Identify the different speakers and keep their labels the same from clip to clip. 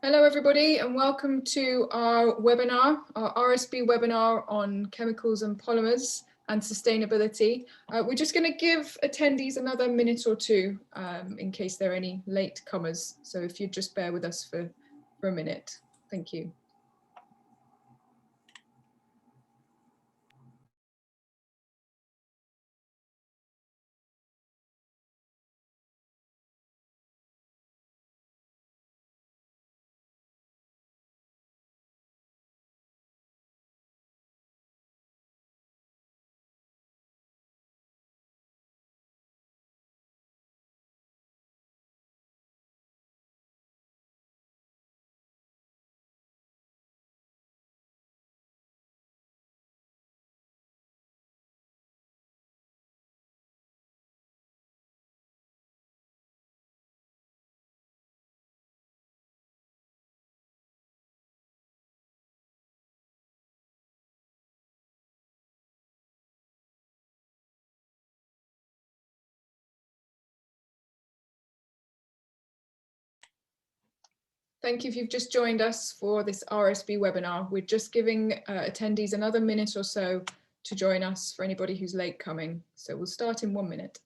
Speaker 1: Hello everybody and welcome to our webinar, our RSB webinar on chemicals and polymers and sustainability. We're just going to give attendees another minute or two in case there are any late comers. So if you'd just bear with us for a minute. Thank you. Thank you if you've just joined us for this RSB webinar. We're just giving attendees another minute or so to join us for anybody who's late coming. So we'll start in 1 minute.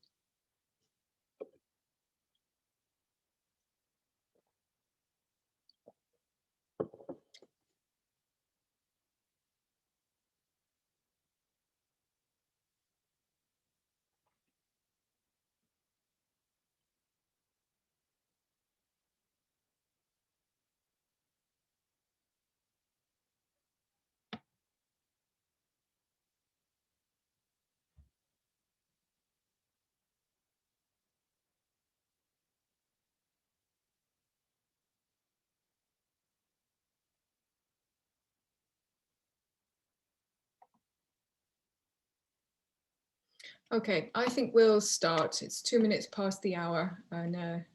Speaker 1: Okay, I think we'll start. It's 2 minutes past the hour, and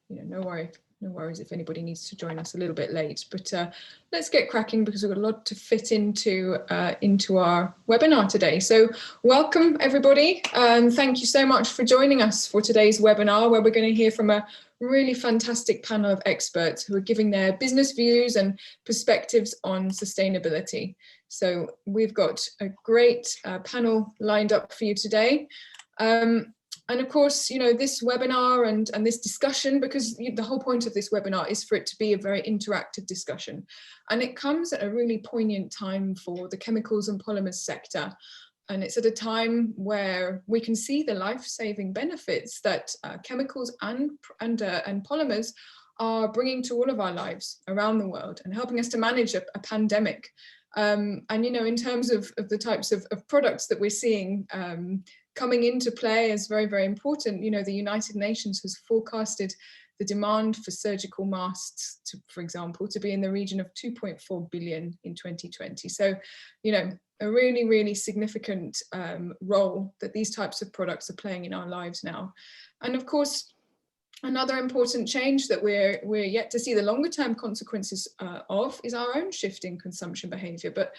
Speaker 1: no worries if anybody needs to join us a little bit late. But let's get cracking because we've got a lot to fit into our webinar today. So welcome everybody, and thank you so much for joining us for today's webinar, where we're going to hear from a really fantastic panel of experts who are giving their business views and perspectives on sustainability. So we've got a great panel lined up for you today. And of course, this webinar and this discussion, because the whole point of this webinar is for it to be a very interactive discussion. And it comes at a really poignant time for the chemicals and polymers sector. And it's at a time where we can see the life-saving benefits that chemicals and polymers are bringing to all of our lives around the world and helping us to manage a pandemic. And, in terms of the types of products that we're seeing coming into play is very, very important. The United Nations has forecasted the demand for surgical masks, for example, to be in the region of 2.4 billion in 2020. So, a really, really significant role that these types of products are playing in our lives now. And of course, another important change that we're yet to see the longer term consequences of is our own shift in consumption behavior. But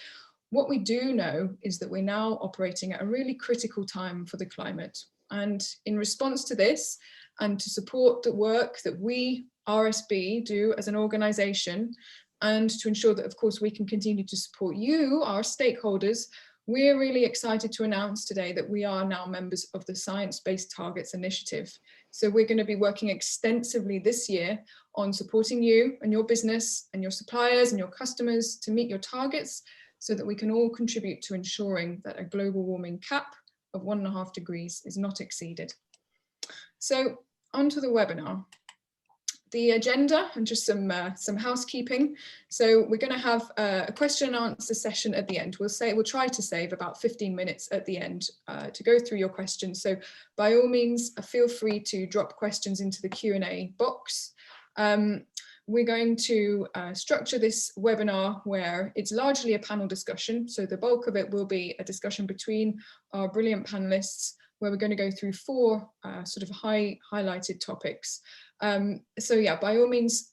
Speaker 1: what we do know is that we're now operating at a really critical time for the climate. And in response to this, and to support the work that we, RSB, do as an organisation, and to ensure that, of course, we can continue to support you, our stakeholders, we're really excited to announce today that we are now members of the Science Based Targets Initiative. So we're going to be working extensively this year on supporting you and your business and your suppliers and your customers to meet your targets, so that we can all contribute to ensuring that a global warming cap of 1.5 degrees is not exceeded. So onto the webinar. The agenda and just some housekeeping. So we're going to have a question and answer session at the end. We'll try to save about 15 minutes at the end to go through your questions. So by all means, feel free to drop questions into the Q&A box. We're going to structure this webinar where it's largely a panel discussion. So the bulk of it will be a discussion between our brilliant panelists, where we're going to go through 4 sort of highlighted topics. So yeah, by all means,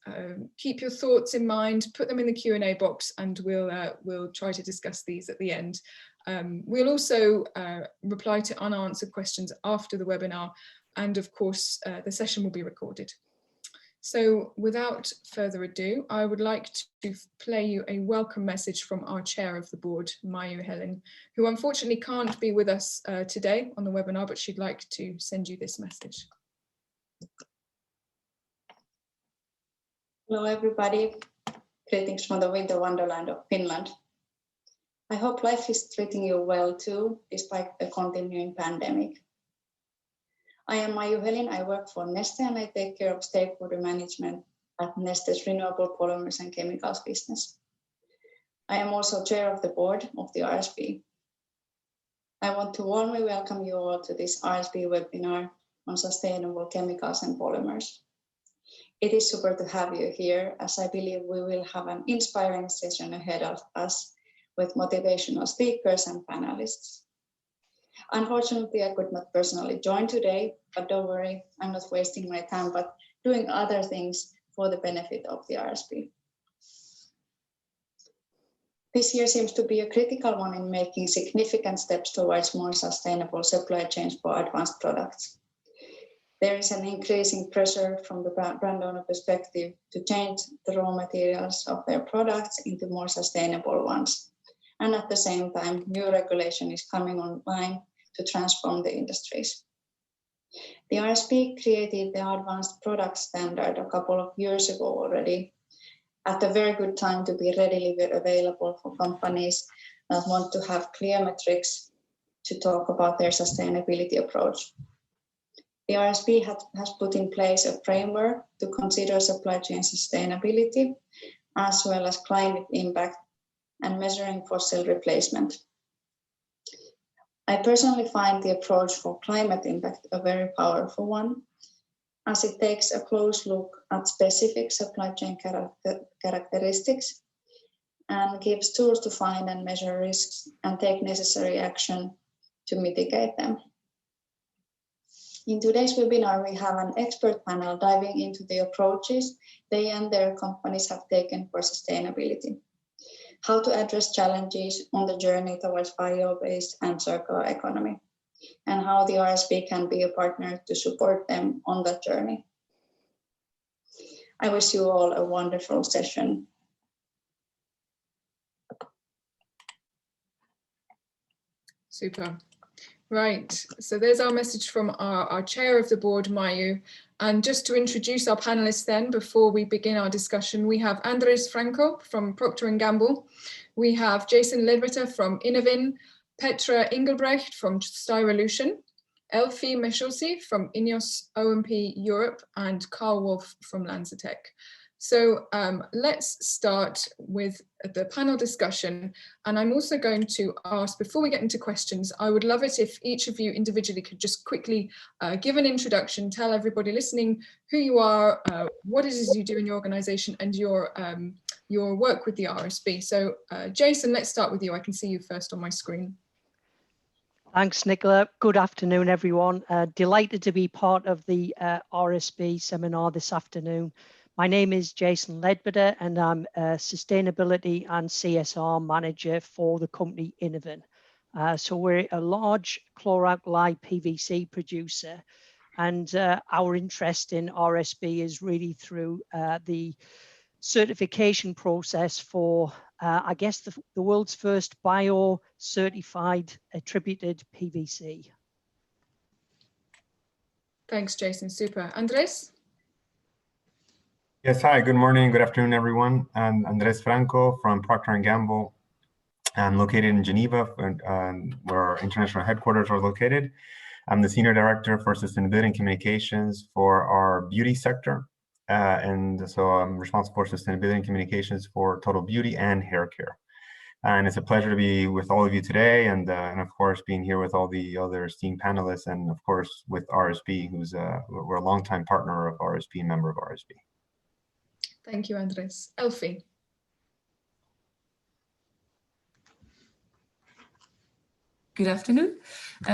Speaker 1: keep your thoughts in mind, put them in the Q&A box, and we'll try to discuss these at the end. We'll also reply to unanswered questions after the webinar, and of course, the session will be recorded. So without further ado, I would like to play you a welcome message from our chair of the board, Mayu Helen, who unfortunately can't be with us today on the webinar, but she'd like to send you this message.
Speaker 2: Hello everybody, greetings from the winter wonderland of Finland. I hope life is treating you well too, despite the continuing pandemic. I am Mayu Helin, I work for Neste and I take care of stakeholder management at Neste's Renewable Polymers and Chemicals business. I am also chair of the board of the RSB. I want to warmly welcome you all to this RSB webinar on sustainable chemicals and polymers. It is super to have you here, as I believe we will have an inspiring session ahead of us with motivational speakers and panelists. Unfortunately, I could not personally join today, but don't worry, I'm not wasting my time, but doing other things for the benefit of the RSB. This year seems to be a critical one in making significant steps towards more sustainable supply chains for advanced products. There is an increasing pressure from the brand owner perspective to change the raw materials of their products into more sustainable ones. And at the same time, new regulation is coming online to transform the industries. The RSB created the Advanced Product Standard a couple of years ago already, at a very good time to be readily available for companies that want to have clear metrics to talk about their sustainability approach. The RSB has put in place a framework to consider supply chain sustainability, as well as climate impact and measuring fossil replacement. I personally find the approach for climate impact a very powerful one, as it takes a close look at specific supply chain characteristics and gives tools to find and measure risks and take necessary action to mitigate them. In today's webinar, we have an expert panel diving into the approaches they and their companies have taken for sustainability, how to address challenges on the journey towards bio-based and circular economy, and how the RSB can be a partner to support them on that journey. I wish you all a wonderful session.
Speaker 1: Super. Right, so there's our message from our chair of the board, Mayu. And just to introduce our panelists then, before we begin our discussion, we have Andres Franco from Procter & Gamble. We have Jason Ledbetter from Innovin, Petra Engelbrecht from Styrolution, Elfie Meshosi from Ineos OMP Europe, and Carl Wolf from Lanzatech. So let's start with the panel discussion. And I'm also going to ask, before we get into questions, I would love it if each of you individually could just quickly give an introduction, tell everybody listening who you are, what it is you do in your organization, and your work with the RSB. So Jason, let's start with you. I can see you first on my screen.
Speaker 3: Thanks, Nicola. Good afternoon, everyone. Delighted to be part of the RSB seminar this afternoon. My name is Jason Ledbetter, and I'm a Sustainability and CSR Manager for the company Innovin. So we're a large chlor-alkali PVC producer, and our interest in RSB is really through the certification process for, I guess, the world's first bio-certified attributed PVC.
Speaker 1: Thanks, Jason. Super. Andres?
Speaker 4: Yes, hi, good morning, good afternoon, everyone. I'm Andres Franco from Procter & Gamble. I'm located in Geneva, where our international headquarters are located. I'm the Senior Director for Sustainability and Communications for our beauty sector. And so I'm responsible for sustainability and communications for total beauty and hair care. And it's a pleasure to be with all of you today, and of course, being here with all the other esteemed panelists, and of course, with RSB, who's we're a longtime partner of RSB, member of RSB.
Speaker 1: Thank you, Andres. Elfie.
Speaker 5: Good afternoon.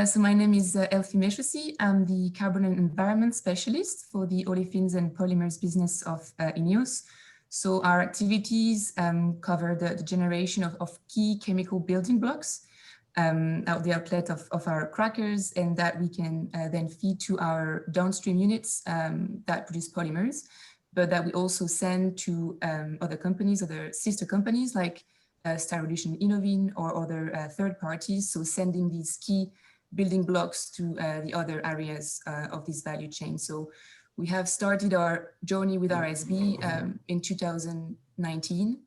Speaker 5: So my name is Elfie Meshosi. I'm the Carbon and Environment Specialist for the Olefins and Polymers business of Ineos. So our activities cover the generation of key chemical building blocks out the outlet of our crackers, and that we can then feed to our downstream units that produce polymers. but that we also send to other companies, other sister companies like Styrolution Innovin or other third parties. So sending these key building blocks to the other areas of this value chain. So we have started our journey with RSB in 2019,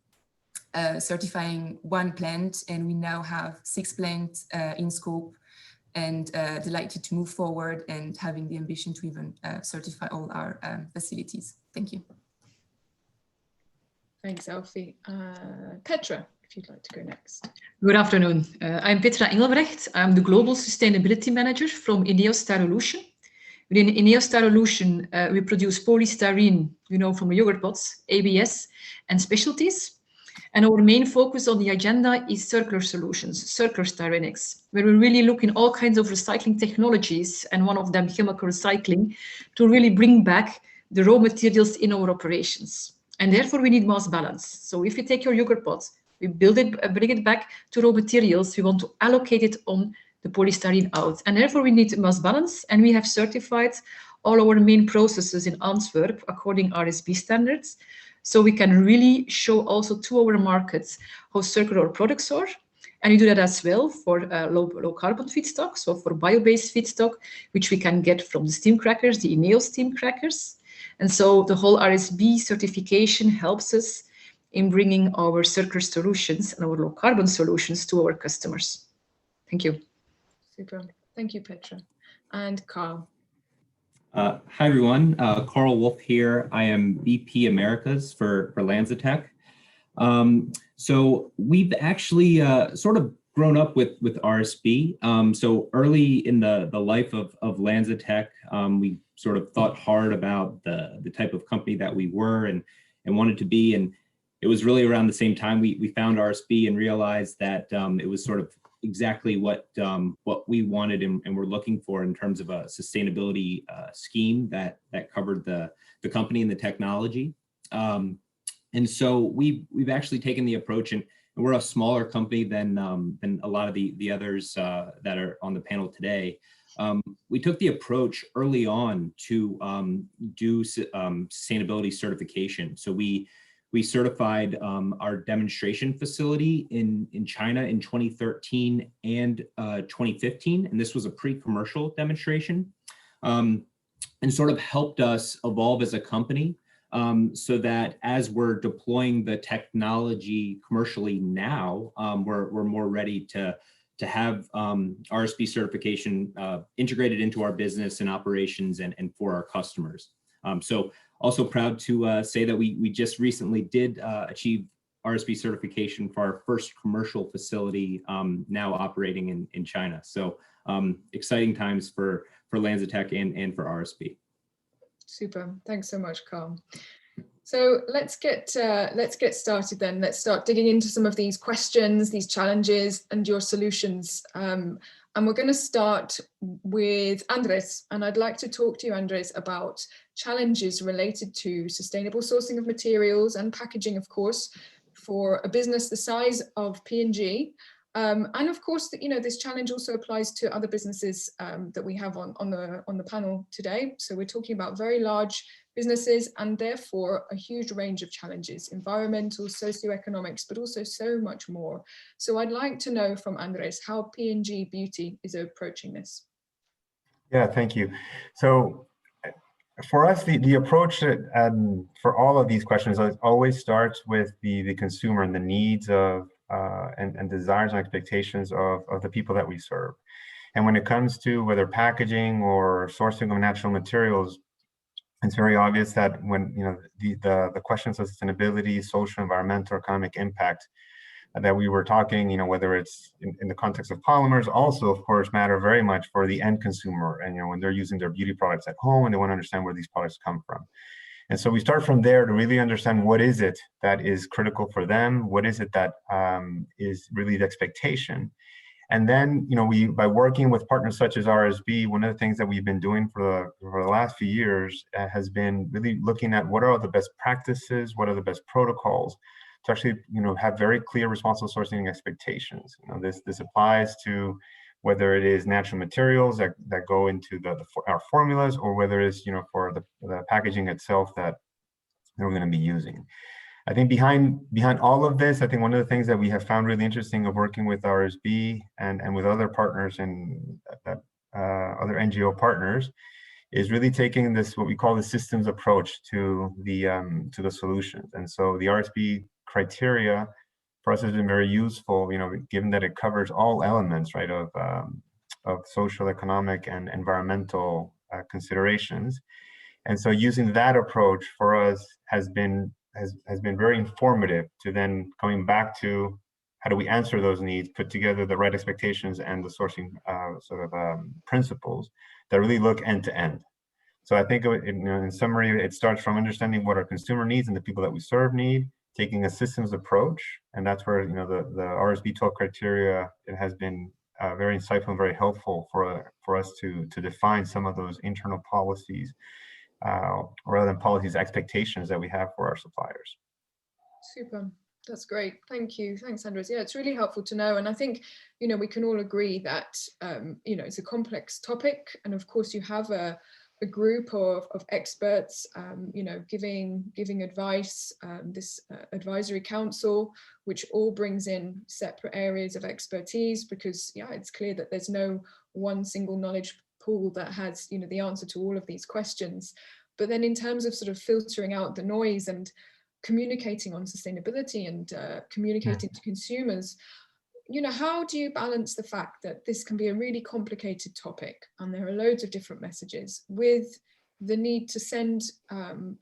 Speaker 5: certifying 1 plant, and we now have 6 plants in scope, and delighted to move forward and having the ambition to even certify all our facilities. Thank you.
Speaker 1: Thanks, Elfie. Petra, if you'd like to go next.
Speaker 6: Good afternoon. I'm Petra Engelbrecht. I'm the Global Sustainability Manager from INEOS Styrolution. Within INEOS Styrolution, we produce polystyrene, from yogurt pots, ABS, and specialties. And our main focus on the agenda is circular solutions, circular styrenics, where we really look in all kinds of recycling technologies, and one of them chemical recycling, to really bring back the raw materials in our operations. And therefore we need mass balance. So if you take your yogurt pot, we build it, bring it back to raw materials, we want to allocate it on the polystyrene out. And therefore we need mass balance, and we have certified all our main processes in Antwerp according RSB standards. So we can really show also to our markets how circular our products are. And we do that as well for low carbon feedstock, so for bio-based feedstock, which we can get from the steam crackers, the INEOS steam crackers. And so the whole RSB certification helps us in bringing our circular solutions and our low carbon solutions to our customers. Thank you.
Speaker 1: Super. Thank you, Petra. And Carl.
Speaker 7: Hi, everyone. Carl Wolf here. I am VP Americas for LanzaTech. So we've actually sort of grown up with RSB. So early in the life of LanzaTech, we sort of thought hard about the type of company that we were and wanted to be. And it was really around the same time we found RSB and realized that it was sort of exactly what we wanted and were looking for in terms of a sustainability scheme that covered the company and the technology. And so we've actually taken the approach, and we're a smaller company than a lot of the others that are on the panel today. We took the approach early on to do sustainability certification. So we certified our demonstration facility in China in 2013 and 2015, and this was a pre-commercial demonstration, and sort of helped us evolve as a company, so that as we're deploying the technology commercially now, we're more ready to have RSB certification integrated into our business and operations and for our customers. So also proud to say that we just recently did achieve RSB certification for our first commercial facility now operating in China. So exciting times for LanzaTech and for RSB.
Speaker 1: Super. Thanks so much, Carl. So let's get started then. Let's start digging into some of these questions, these challenges, and your solutions. And we're going to start with Andres, and I'd like to talk to you, Andres, about challenges related to sustainable sourcing of materials and packaging, of course, for a business the size of P&G. And of course, this challenge also applies to other businesses that we have on the panel today. So we're talking about very large businesses and therefore a huge range of challenges, environmental, socioeconomics, but also so much more. So I'd like to know from Andres how P&G Beauty is approaching this.
Speaker 4: Yeah, thank you. So for us, the approach for all of these questions always starts with the consumer and the needs of and desires and expectations of the people that we serve. And when it comes to whether packaging or sourcing of natural materials, it's very obvious that when the questions of sustainability, social, environmental, economic impact that we were talking, whether it's in the context of polymers, also of course matter very much for the end consumer. And when they're using their beauty products at home and they want to understand where these products come from. And so we start from there to really understand what is it that is critical for them, what is it that is really the expectation. And then, by working with partners such as RSB, one of the things that we've been doing for the last few years has been really looking at what are the best practices, what are the best protocols to actually, have very clear responsible sourcing expectations. This applies to whether it is natural materials that go into our formulas, or whether it's, for the packaging itself that that we're going to be using. I think behind all of this, I think one of the things that we have found really interesting of working with RSB and with other partners and other NGO partners is really taking this, what we call the systems approach to the solutions. And so the RSB criteria for us has been very useful, given that it covers all elements, right, of social, economic, and environmental considerations. And so using that approach for us has been very informative to then coming back to how do we answer those needs, put together the right expectations and the sourcing principles that really look end to end. So I think in summary, it starts from understanding what our consumer needs and the people that we serve need, taking a systems approach, and that's where the RSB 12 criteria, it has been very insightful and very helpful for us to define some of those internal policies, rather than policies, expectations that we have for our suppliers.
Speaker 1: Super. That's great. Thank you. Thanks, Andres. Yeah, it's really helpful to know. And I think, we can all agree that, it's a complex topic. And of course, you have a group of experts, giving advice, this advisory council, which all brings in separate areas of expertise, because, it's clear that there's no one single knowledge pool that has, the answer to all of these questions. But then in terms of sort of filtering out the noise and communicating on sustainability and communicating to consumers, how do you balance the fact that this can be a really complicated topic and there are loads of different messages with the need to send,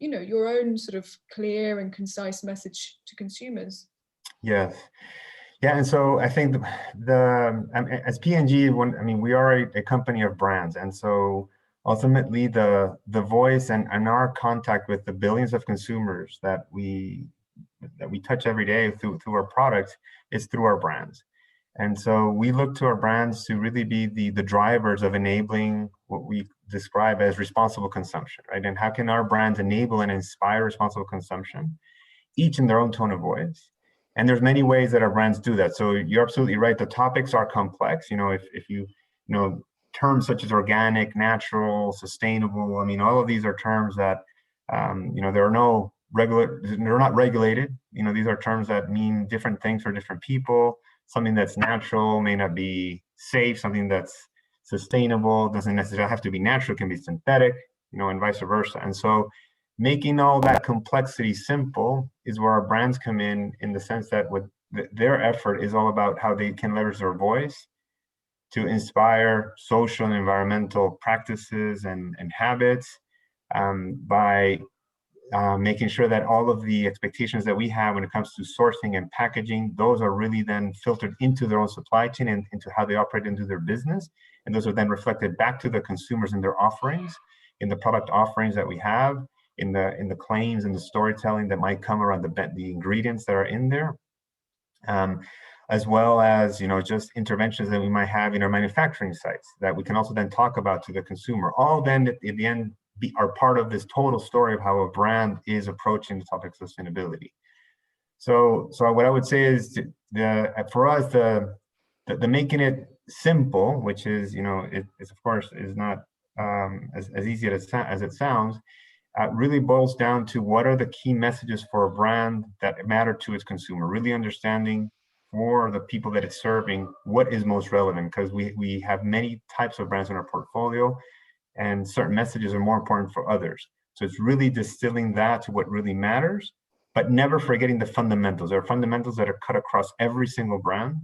Speaker 1: your own sort of clear and concise message to consumers?
Speaker 4: Yes. Yeah, and so I think as P&G, we are a company of brands, and so ultimately the voice and our contact with the billions of consumers that we touch every day through our products is through our brands. And so we look to our brands to really be the drivers of enabling what we describe as responsible consumption, right? And how can our brands enable and inspire responsible consumption, each in their own tone of voice? And there's many ways that our brands do that. So you're absolutely right. The topics are complex. If you terms such as organic, natural, sustainable, all of these are terms that, they're not regulated. These are terms that mean different things for different people. Something that's natural may not be safe. Something that's sustainable doesn't necessarily have to be natural, it can be synthetic, and vice versa. And so making all that complexity simple is where our brands come in the sense that with their effort is all about how they can leverage their voice to inspire social and environmental practices and habits, by making sure that all of the expectations that we have when it comes to sourcing and packaging, those are really then filtered into their own supply chain and into how they operate into their business. And those are then reflected back to the consumers in their offerings, in the product offerings that we have, in the claims and the storytelling that might come around the ingredients that are in there, as well as just interventions that we might have in our manufacturing sites that we can also then talk about to the consumer. All then at the end are part of this total story of how a brand is approaching the topic of sustainability. So what I would say is for us the making it simple, which is it of course is not as easy as it sounds, really boils down to what are the key messages for a brand that matter to its consumer, really understanding for the people that it's serving what is most relevant, because we have many types of brands in our portfolio and certain messages are more important for others. So it's really distilling that to what really matters, but never forgetting the fundamentals. There are fundamentals that are cut across every single brand,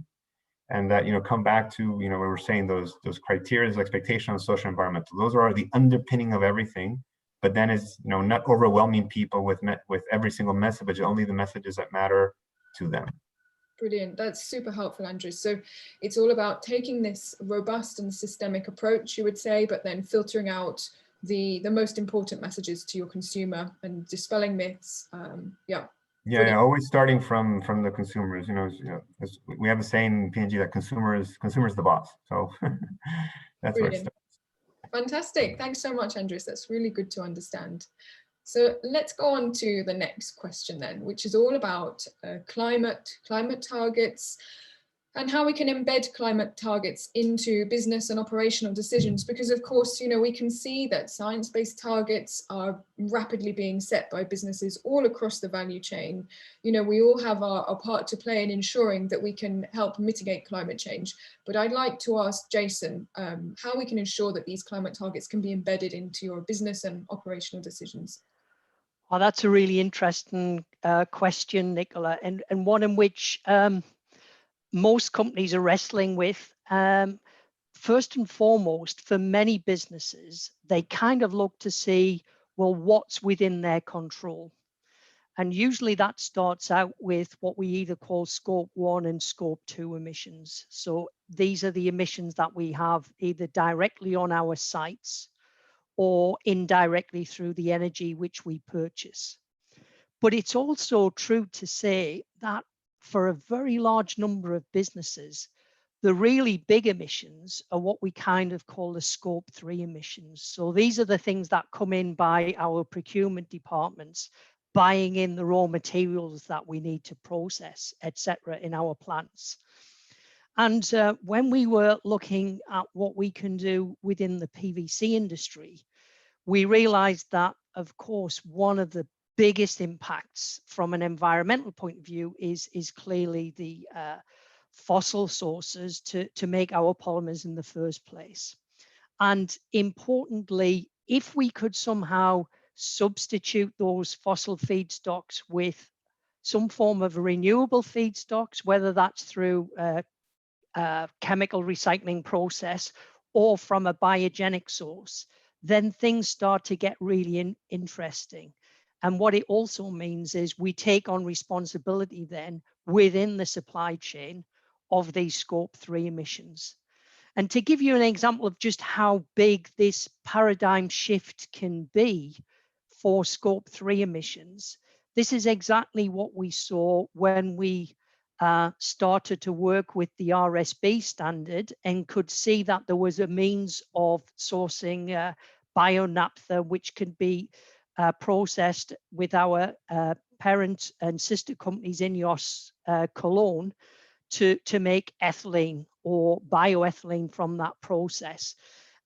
Speaker 4: and that come back to we were saying those criteria, those expectations on social and environmental. Those are the underpinning of everything. But then it's not overwhelming people with every single message, but only the messages that matter to them.
Speaker 1: Brilliant. That's super helpful, Andrew. So it's all about taking this robust and systemic approach, you would say, but then filtering out the most important messages to your consumer and dispelling myths. Yeah,
Speaker 4: always starting from the consumers. We have a saying in P&G that consumer is the boss. So that's where it starts.
Speaker 1: Fantastic. Thanks so much, Andres. That's really good to understand. So let's go on to the next question then, which is all about climate targets. and how we can embed climate targets into business and operational decisions, because of course, you know, we can see that science-based targets are rapidly being set by businesses all across the value chain. You know, we all have our part to play in ensuring that we can help mitigate climate change. But I'd like to ask Jason how we can ensure that these climate targets can be embedded into your business and operational decisions.
Speaker 3: Well, that's a really interesting question, Nicola, and one in which most companies are wrestling with. First and foremost, for many businesses, they kind of look to see, well, what's within their control. And usually that starts out with what we either call scope 1 and scope 2 emissions. So these are the emissions that we have either directly on our sites or indirectly through the energy which we purchase. But it's also true to say that for a very large number of businesses, the really big emissions are what we kind of call the scope 3 emissions. So these are the things that come in by our procurement departments, buying in the raw materials that we need to process, etc., in our plants. And when we were looking at what we can do within the PVC industry, we realized that, of course, one of the biggest impacts from an environmental point of view is clearly the fossil sources to make our polymers in the first place. And importantly, if we could somehow substitute those fossil feedstocks with some form of renewable feedstocks, whether that's through a chemical recycling process or from a biogenic source, then things start to get really interesting. And what it also means is we take on responsibility then within the supply chain of these scope 3 emissions. And to give you an example of just how big this paradigm shift can be for scope 3 emissions, this is exactly what we saw when we started to work with the RSB standard and could see that there was a means of sourcing bio-naphtha, which can be processed with our parent and sister companies INEOS Cologne to make ethylene or bioethylene from that process.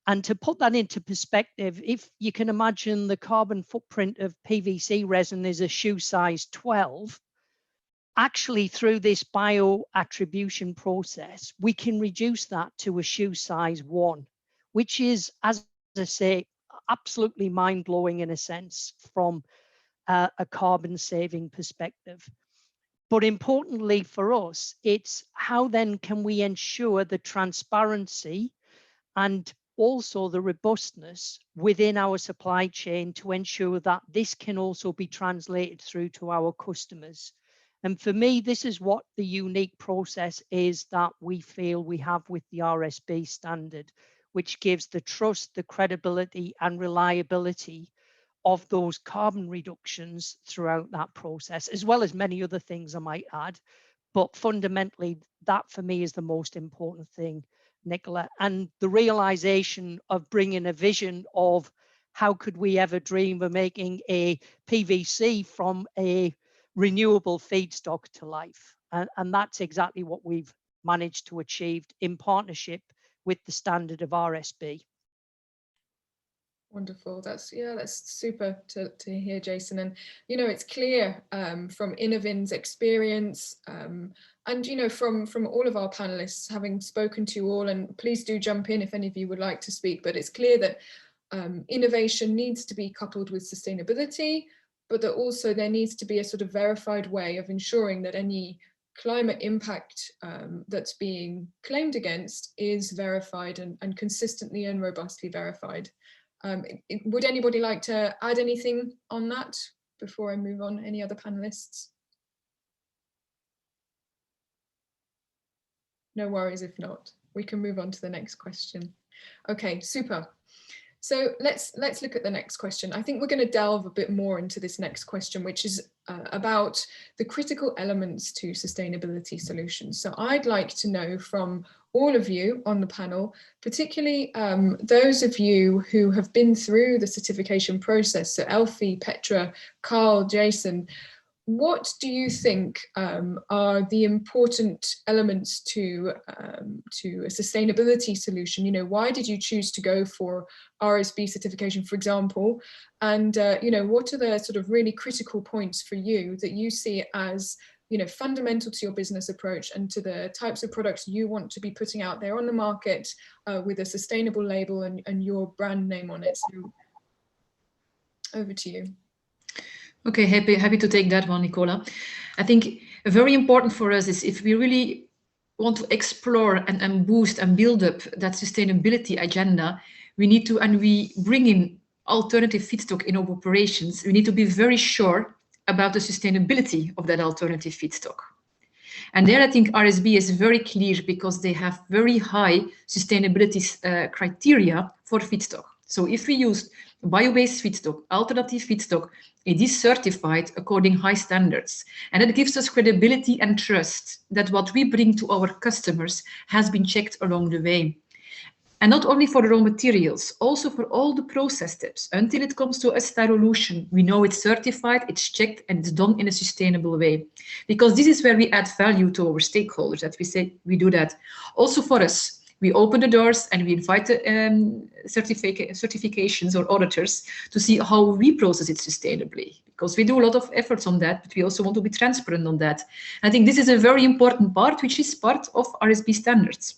Speaker 3: And to put that into perspective, if you can imagine the carbon footprint of PVC resin is a shoe size 12, actually through this bioattribution process, we can reduce that to a shoe size 1, which is, as I say, absolutely mind-blowing in a sense from a carbon saving perspective. But importantly for us, it's how then can we ensure the transparency and also the robustness within our supply chain to ensure that this can also be translated through to our customers. And for me, this is what the unique process is that we feel we have with the RSB standard, which gives the trust, the credibility and reliability of those carbon reductions throughout that process, as well as many other things I might add. But fundamentally, that for me is the most important thing, Nicola, and the realization of bringing a vision of how could we ever dream of making a PVC from a renewable feedstock to life. And that's exactly what we've managed to achieve in partnership with the standard of RSB.
Speaker 1: Wonderful. That's super to hear, Jason. And you know, it's clear from Innovin's experience and you know from all of our panelists, having spoken to you all, and please do jump in if any of you would like to speak, but it's clear that innovation needs to be coupled with sustainability, but that also there needs to be a sort of verified way of ensuring that any climate impact that's being claimed against is verified and consistently and robustly verified. Would anybody like to add anything on that before I move on? Any other panelists? No worries if not. We can move on to the next question. Okay, super. So let's look at the next question. I think we're going to delve a bit more into this next question, which is about the critical elements to sustainability solutions. So I'd like to know from all of you on the panel, particularly those of you who have been through the certification process, so Elfie, Petra, Carl, Jason, what do you think are the important elements to a sustainability solution? You know, why did you choose to go for RSB certification, for example? And you know, what are the sort of really critical points for you that you see as, you know, fundamental to your business approach and to the types of products you want to be putting out there on the market with a sustainable label and your brand name on it? So over to you.
Speaker 6: Okay, happy to take that one, Nicola. I think very important for us is if we really want to explore and boost and build up that sustainability agenda, we need to, and we bring in alternative feedstock in our operations, we need to be very sure about the sustainability of that alternative feedstock. And there I think RSB is very clear because they have very high sustainability criteria for feedstock. So if we use bio-based feedstock, alternative feedstock, it is certified according high standards. And it gives us credibility and trust that what we bring to our customers has been checked along the way. And not only for the raw materials, also for all the process steps. Until it comes to a styrolution, we know it's certified, it's checked, and it's done in a sustainable way. Because this is where we add value to our stakeholders, that we say we do that. Also for us, we open the doors and we invite certifications or auditors to see how we process it sustainably. Because we do a lot of efforts on that, but we also want to be transparent on that. I think this is a very important part, which is part of RSB standards.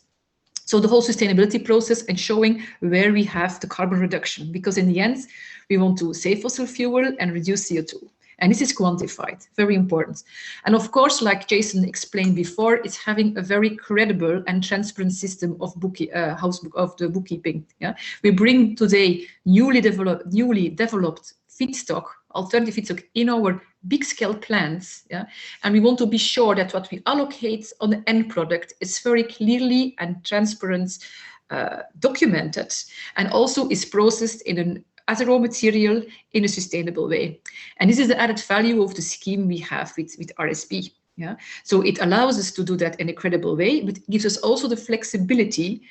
Speaker 6: So the whole sustainability process and showing where we have the carbon reduction, because in the end, we want to save fossil fuel and reduce CO2. And this is quantified, very important. And of course, like Jason explained before, it's having a very credible and transparent system of the bookkeeping. Yeah, we bring today newly developed feedstock, alternative feedstock in our big scale plants. Yeah, and we want to be sure that what we allocate on the end product is very clearly and transparent, documented, and also is processed as a raw material in a sustainable way. And this is the added value of the scheme we have with RSB. Yeah? So it allows us to do that in a credible way, but gives us also the flexibility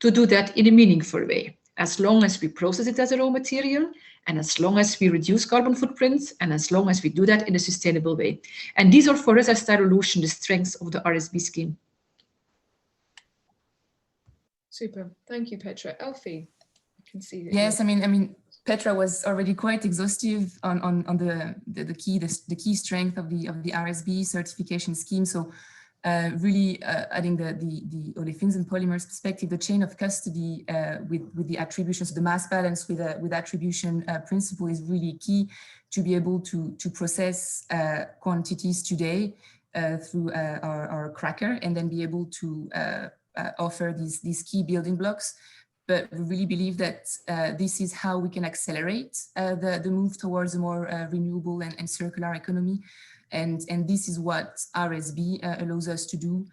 Speaker 6: to do that in a meaningful way, as long as we process it as a raw material, and as long as we reduce carbon footprints, and as long as we do that in a sustainable way. And these are for us as Styrolution the strengths of the RSB scheme.
Speaker 1: Super, thank you, Petra. Elfie, I can see that.
Speaker 5: Yes, I mean, Petra was already quite exhaustive on the key strength of the RSB certification scheme. So really adding the olefins and polymers perspective, the chain of custody with the attributions, the mass balance with attribution principle is really key to be able to process quantities today through our cracker, and then be able to offer these key building blocks. But we really believe that this is how we can accelerate the move towards a more renewable and circular economy. And this is what RSB allows us to do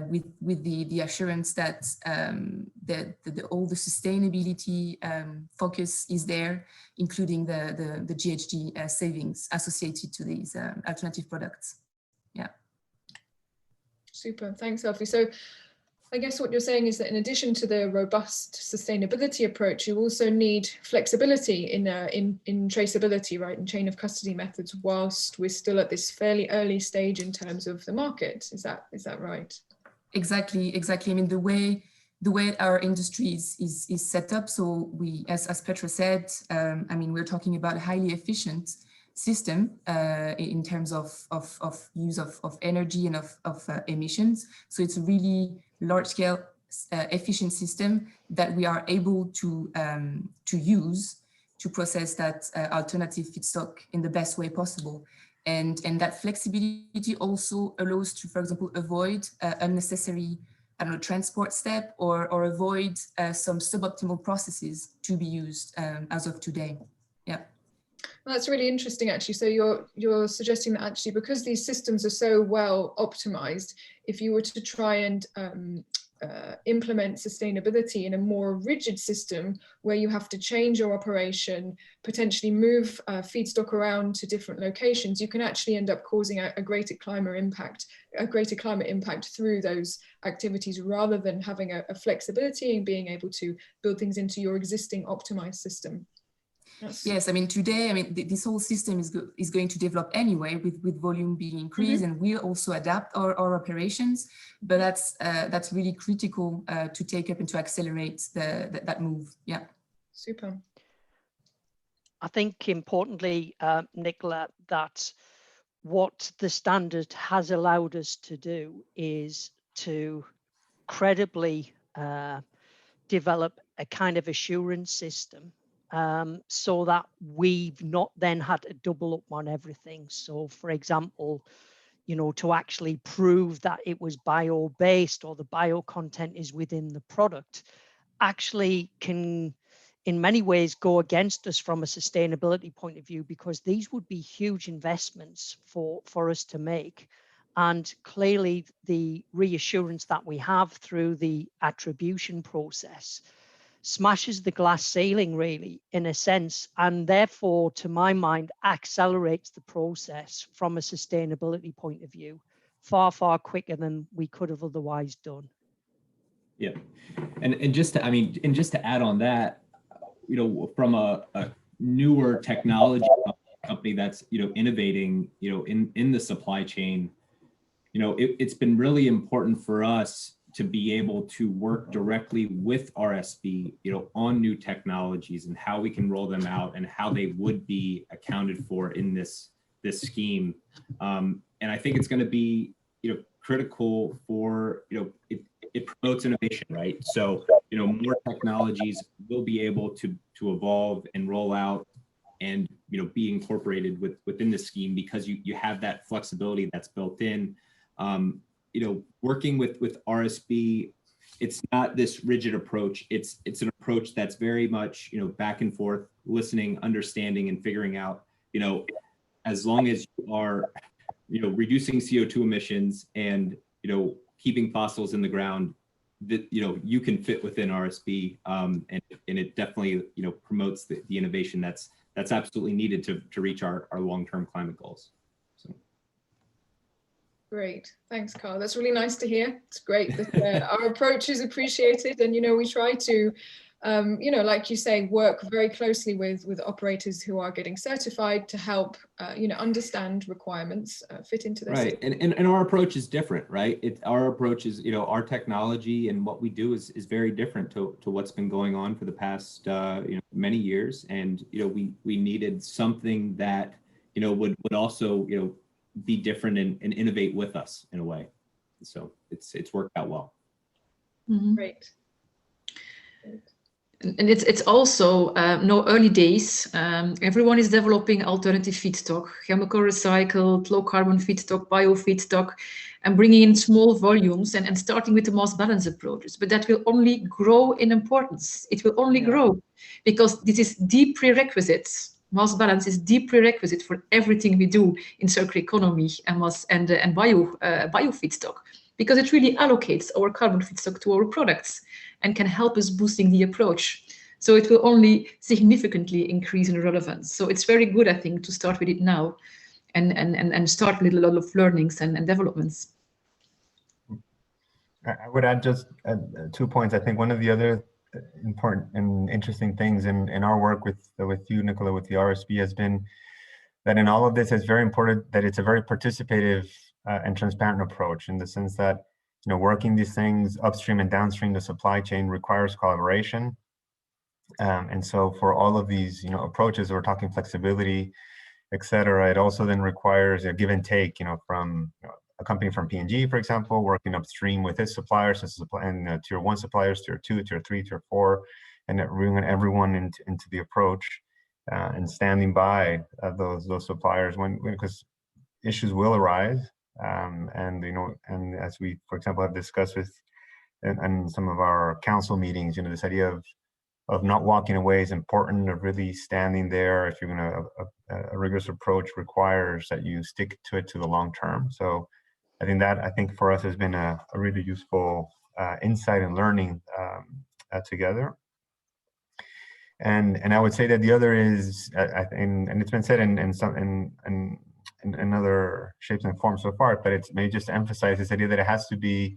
Speaker 5: with the assurance that all the sustainability focus is there, including the GHG savings associated to these alternative products. Yeah.
Speaker 1: Super, thanks, Elfie. So I guess what you're saying is that in addition to the robust sustainability approach, you also need flexibility in traceability, right, and chain of custody methods, whilst we're still at this fairly early stage in terms of the market. Is that right? Exactly.
Speaker 5: I mean, the way our industry is set up. So we, as Petra said, I mean, we're talking about a highly efficient system in terms of use of energy and of emissions. So it's a really large-scale efficient system that we are able to use to process that alternative feedstock in the best way possible. And that flexibility also allows to, for example, avoid unnecessary, I don't know, transport step or avoid some suboptimal processes to be used as of today. Yeah.
Speaker 1: Well, that's really interesting, actually. So you're suggesting that actually, because these systems are so well optimized, if you were to try and implement sustainability in a more rigid system where you have to change your operation, potentially move feedstock around to different locations, you can actually end up causing a greater climate impact through those activities, rather than having a flexibility and being able to build things into your existing optimized system.
Speaker 5: Yes, I mean, today, I mean, this whole system is going to develop anyway with volume being increased, and we'll also adapt our operations. But that's really critical to take up and to accelerate that move. Yeah.
Speaker 1: Super.
Speaker 3: I think importantly, Nicola, that what the standard has allowed us to do is to credibly develop a kind of assurance system, so that we've not then had to double up on everything. So for example, you know, to actually prove that it was bio-based or the bio content is within the product actually can in many ways go against us from a sustainability point of view, because these would be huge investments for us to make. And clearly the reassurance that we have through the attribution process smashes the glass ceiling really in a sense, and therefore to my mind accelerates the process from a sustainability point of view far quicker than we could have otherwise done.
Speaker 7: Yeah, and just to add on that, you know, from a newer technology company that's, you know, innovating, you know, in the supply chain, you know, it's been really important for us to be able to work directly with RSB, you know, on new technologies and how we can roll them out and how they would be accounted for in this scheme. And I think it's going to be, you know, critical for, you know, it promotes innovation, right? So, you know, more technologies will be able to evolve and roll out and, you know, be incorporated within the scheme, because you have that flexibility that's built in. You know, working with RSB, it's not this rigid approach. It's an approach that's very much, you know, back and forth, listening, understanding, and figuring out, you know, as long as you are, you know, reducing CO2 emissions and, you know, keeping fossils in the ground, that, you know, you can fit within RSB, and it definitely, you know, promotes the innovation that's absolutely needed to reach our long-term climate goals. So.
Speaker 1: Great, thanks, Carl. That's really nice to hear. It's great that our approach is appreciated, and you know, we try to, you know, like you say, work very closely with operators who are getting certified to help, you know, understand requirements, fit into this.
Speaker 7: Right, and our approach is different, right? Our approach is, you know, our technology and what we do is very different to what's been going on for the past, you know, many years, and you know, we needed something that, you know, would also, you know, be different and innovate with us in a way. So it's worked out well.
Speaker 6: Mm-hmm.
Speaker 1: Great.
Speaker 6: And it's also no early days. Everyone is developing alternative feedstock, chemical recycled, low carbon feedstock, bio feedstock, and bringing in small volumes and starting with the mass balance approaches. But that will only grow in importance. It will only grow because this is the prerequisite. Mass balance is the prerequisite for everything we do in circular economy and bio feedstock, because it really allocates our carbon feedstock to our products and can help us boosting the approach. So it will only significantly increase in relevance. So it's very good, I think, to start with it now and start with a lot of learnings and developments.
Speaker 4: I would add just 2 points. I think one of the other important and interesting things in our work with you, Nicola, with the RSB has been that in all of this, it's very important that it's a very participative and transparent approach, in the sense that, you know, working these things upstream and downstream the supply chain requires collaboration. And so for all of these, you know, approaches, we're talking flexibility, et cetera, it also then requires a give and take, you know, from a company from P&G, for example, working upstream with its suppliers and tier 1 suppliers, tier 2, tier 3, tier 4, and bringing everyone into the approach and standing by those suppliers because issues will arise. And, you know, and as we, for example, have discussed with and some of our council meetings, you know, this idea of not walking away is important, of really standing there. If you're going to, a rigorous approach requires that you stick to it to the long term. So I think for us has been a really useful insight and learning together. And I would say that the other is, and it's been said in other shapes and forms so far, but it's maybe just to emphasize this idea that it has to be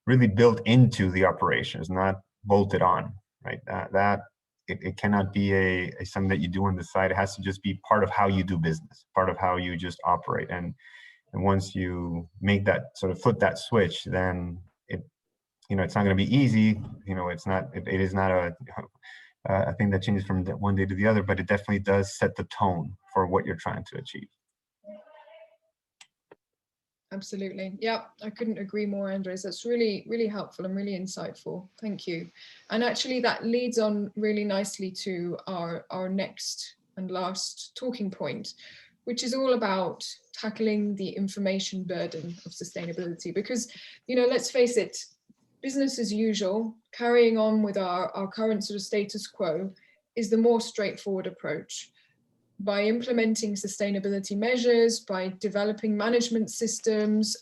Speaker 4: really built into the operations, not bolted on, right? That it cannot be a something that you do on the side. It has to just be part of how you do business, part of how you just operate. And once you make that sort of flip that switch, then it's not going to be easy. It is not a thing that changes from one day to the other, but it definitely does set the tone for what you're trying to achieve.
Speaker 1: Absolutely. Yeah, I couldn't agree more, Andres. That's really, really helpful and really insightful. Thank you. And actually that leads on really nicely to our next and last talking point, which is all about tackling the information burden of sustainability. Because, let's face it, business as usual, carrying on with our current sort of status quo is the more straightforward approach. By implementing sustainability measures, by developing management systems,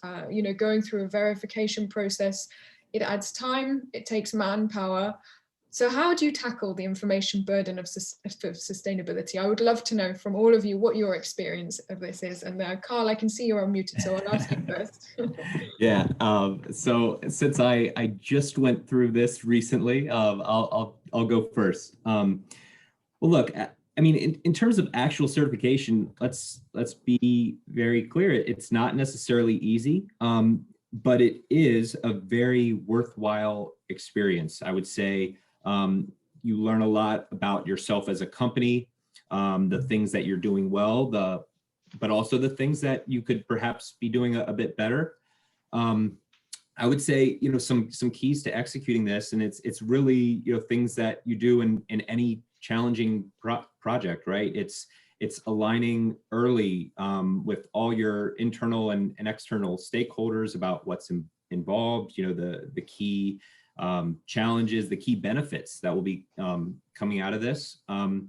Speaker 1: going through a verification process, it adds time, it takes manpower. So how do you tackle the information burden of sustainability? I would love to know from all of you what your experience of this is. And Carl, I can see you're unmuted, so I'll ask you first.
Speaker 7: Yeah. So since I just went through this recently, I'll go first. Well, look. I mean, in terms of actual certification, let's be very clear. It's not necessarily easy, but it is a very worthwhile experience. I would say you learn a lot about yourself as a company, the things that you're doing well, but also the things that you could perhaps be doing a bit better. I would say, some keys to executing this, and it's really, things that you do in any challenging project, right? It's aligning early with all your internal and external stakeholders about what's involved, the key challenges, the key benefits that will be coming out of this. A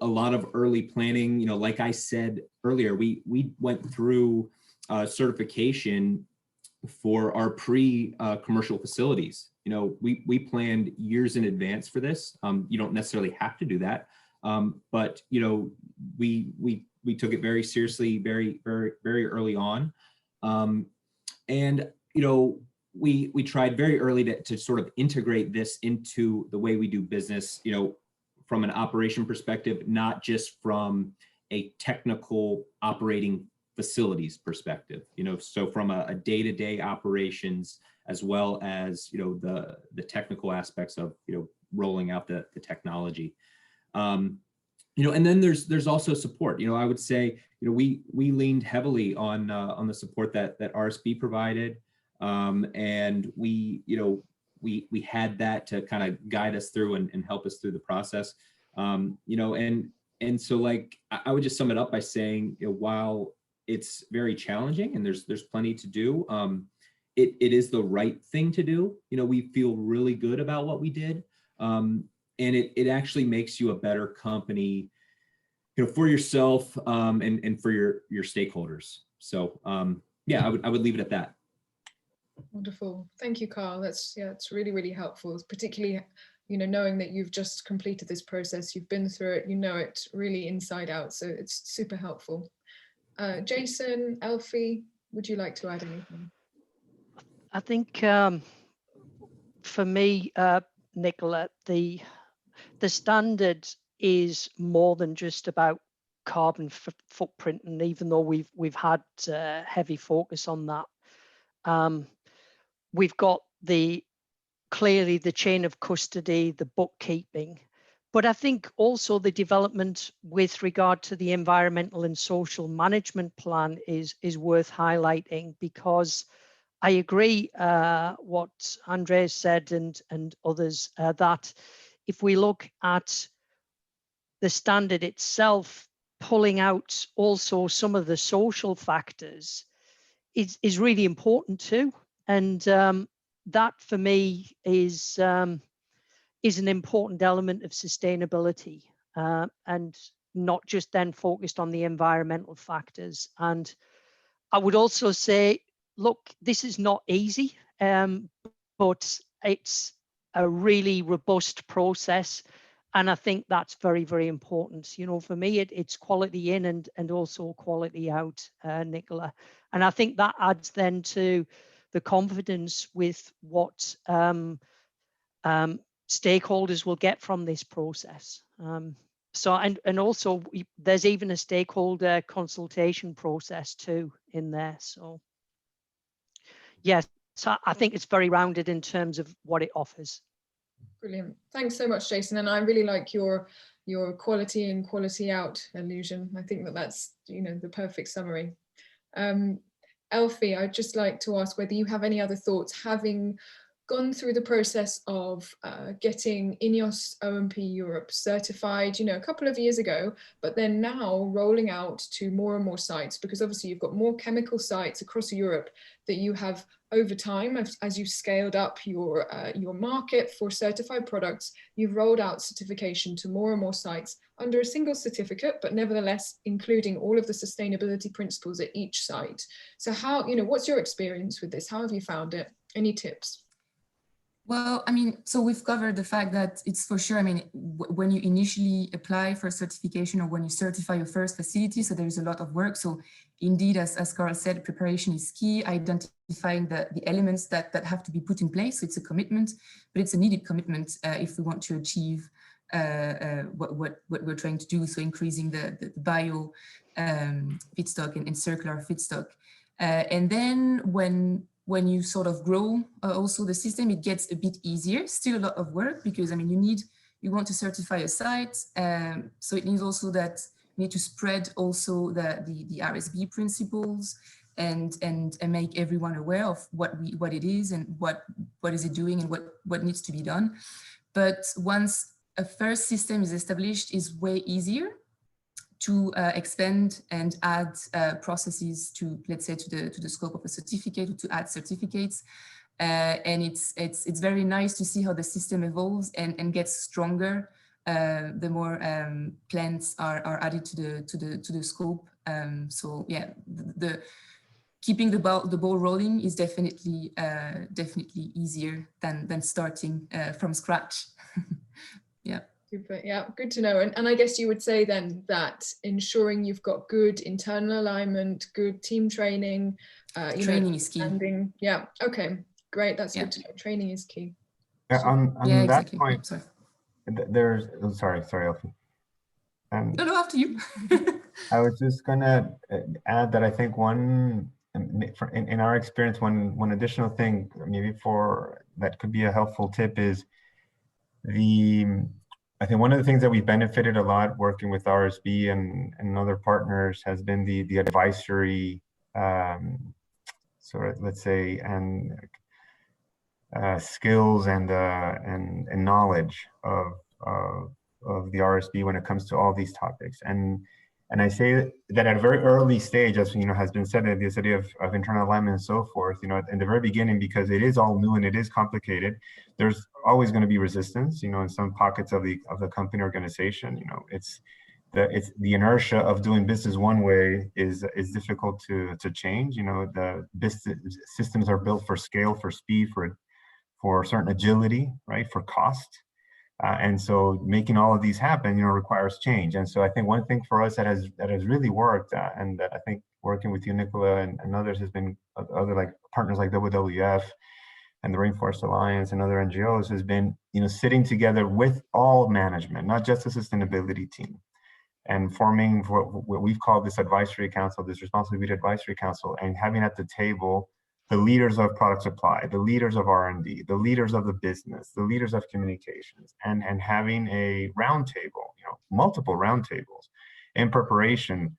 Speaker 7: lot of early planning, like I said earlier, we went through certification for our pre-commercial facilities. We planned years in advance for this. You don't necessarily have to do that, but we took it very seriously, very, very, very early on, and we tried very early to sort of integrate this into the way we do business. From an operation perspective, not just from a technical operating facilities perspective, so from a day-to-day operations, as well as, the technical aspects of, rolling out the technology. And then there's also support. I would say, we leaned heavily on the support that RSB provided. And we had that to kind of guide us through and help us through the process. And so, like, I would just sum it up by saying, while it's very challenging and there's plenty to do, it is the right thing to do. We feel really good about what we did. And it actually makes you a better company, for yourself and for your stakeholders. So yeah, I would leave it at that. Wonderful.
Speaker 1: Thank you, Carl. It's really, really helpful, particularly, knowing that you've just completed this process, you've been through it, it really inside out. So it's super helpful. Jason, Elfie, would you like to add anything?
Speaker 3: I think for me, Nicola, the standard is more than just about carbon footprint, and even though we've had heavy focus on that, we've got clearly the chain of custody, the bookkeeping, but I think also the development with regard to the environmental and social management plan is worth highlighting, because I agree what Andres said and others, that if we look at the standard itself, pulling out also some of the social factors is really important too. And that for me is an important element of sustainability, and not just then focused on the environmental factors. And I would also say, look, this is not easy, but it's a really robust process. And I think that's very, very important. For me, it's quality in and also quality out, Nicola. And I think that adds then to the confidence with what stakeholders will get from this process. So, and also there's even a stakeholder consultation process too in there. So yes, so I think it's very rounded in terms of what it offers.
Speaker 1: Brilliant. Thanks so much, Jason. And I really like your quality in, quality out illusion. I think that that's, you know, the perfect summary. Elfie, I'd just like to ask whether you have any other thoughts, having gone through the process of getting INEOS OMP Europe certified, you know, a couple of years ago, but then now rolling out to more and more sites, because obviously you've got more chemical sites across Europe that you have over time, as you scaled up your market for certified products, you've rolled out certification to more and more sites under a single certificate, but nevertheless including all of the sustainability principles at each site. So how, you know, what's your experience with this? How have you found it? Any tips?
Speaker 5: Well, I mean, so we've covered the fact that it's for sure, I mean, when you initially apply for certification or when you certify your first facility, so there's a lot of work. So indeed, as Carl said, preparation is key, identifying the elements that have to be put in place. So it's a commitment, but it's a needed commitment if we want to achieve what we're trying to do. So increasing the bio feedstock and circular feedstock. And then when you sort of grow also the system, it gets a bit easier. Still a lot of work because, I mean, you want to certify a site. So it means also that you need to spread also the RSB principles and make everyone aware of what it is and what is it doing and what needs to be done. But once a first system is established, is way easier to expand and add processes to, let's say, to the scope of a certificate, to add certificates. And it's very nice to see how the system evolves and gets stronger the more plans are added to the scope. So yeah, keeping the ball rolling is definitely easier than starting from scratch. Yeah.
Speaker 1: Super. Yeah, good to know. And I guess you would say then that ensuring you've got good internal alignment, good team training,
Speaker 5: training is key.
Speaker 1: Yeah. Okay. Great. That's good to know. Training is key.
Speaker 4: Yeah, on
Speaker 5: yeah,
Speaker 4: that
Speaker 5: exactly.
Speaker 4: point,
Speaker 5: Sorry.
Speaker 4: there's. Oh, sorry, Elfie.
Speaker 5: No, after you.
Speaker 4: I was just gonna add that I think in our experience, one additional thing maybe that could be a helpful tip is I think one of the things that we've benefited a lot working with RSB and other partners has been the advisory sort of, let's say, and skills and knowledge of the RSB when it comes to all these topics. And I say that at a very early stage, as you know, has been said, this idea of internal alignment and so forth, you know, in the very beginning, because it is all new and it is complicated, there's always going to be resistance, you know, in some pockets of the company organization. You know, it's the inertia of doing business one way is difficult to change. You know, the business systems are built for scale, for speed, for certain agility, right, for cost. And so making all of these happen, you know, requires change. And so I think one thing for us that has really worked, and that I think working with you, Nicola, and others has been other like partners like WWF and the Rainforest Alliance and other NGOs has been, you know, sitting together with all management, not just the sustainability team, and forming what we've called this advisory council, this responsibility advisory council, and having at the table the leaders of product supply, the leaders of R&D, the leaders of the business, the leaders of communications, and having a roundtable, you know, multiple roundtables in preparation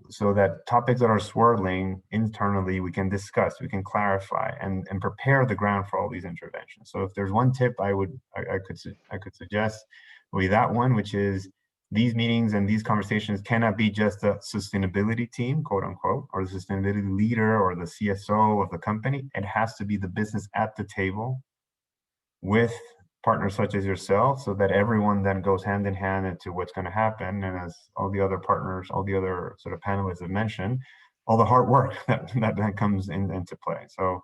Speaker 4: so that topics that are swirling internally, we can discuss, we can clarify, and prepare the ground for all these interventions. So if there's one tip I could suggest, would be that one, which is these meetings and these conversations cannot be just a sustainability team, quote unquote, or the sustainability leader or the CSO of the company. It has to be the business at the table with partners such as yourself, so that everyone then goes hand in hand into what's going to happen. And as all the other partners, all the other sort of panelists have mentioned, all the hard work that comes into play. So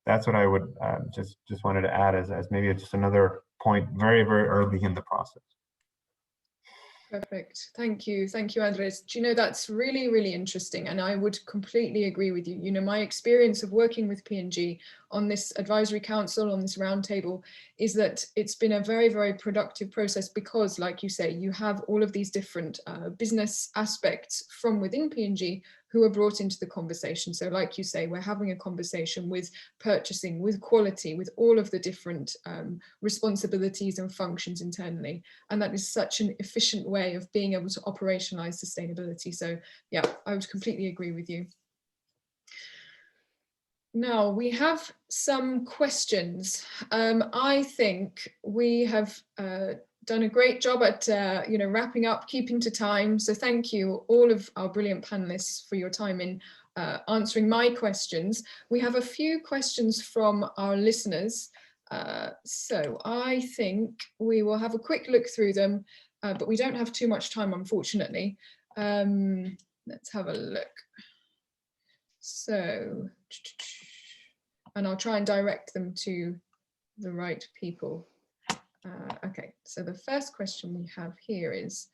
Speaker 4: that's what I would just wanted to add as maybe just another point very, very early in the process.
Speaker 1: Perfect. Thank you, Andres. Do you know, that's really, really interesting, and I would completely agree with you. You know, my experience of working with P&G on this advisory council, on this roundtable, is that it's been a very, very productive process because, like you say, you have all of these different business aspects from within P&G who are brought into the conversation. So like you say, we're having a conversation with purchasing, with quality, with all of the different responsibilities and functions internally. And that is such an efficient way of being able to operationalize sustainability. So yeah, I would completely agree with you. Now we have some questions. I think we have done a great job at you know, wrapping up, keeping to time. So thank you all of our brilliant panelists for your time in answering my questions. We have a few questions from our listeners. So I think we will have a quick look through them, but we don't have too much time, unfortunately. Let's have a look. So, and I'll try and direct them to the right people. Okay, so the first question we have here is,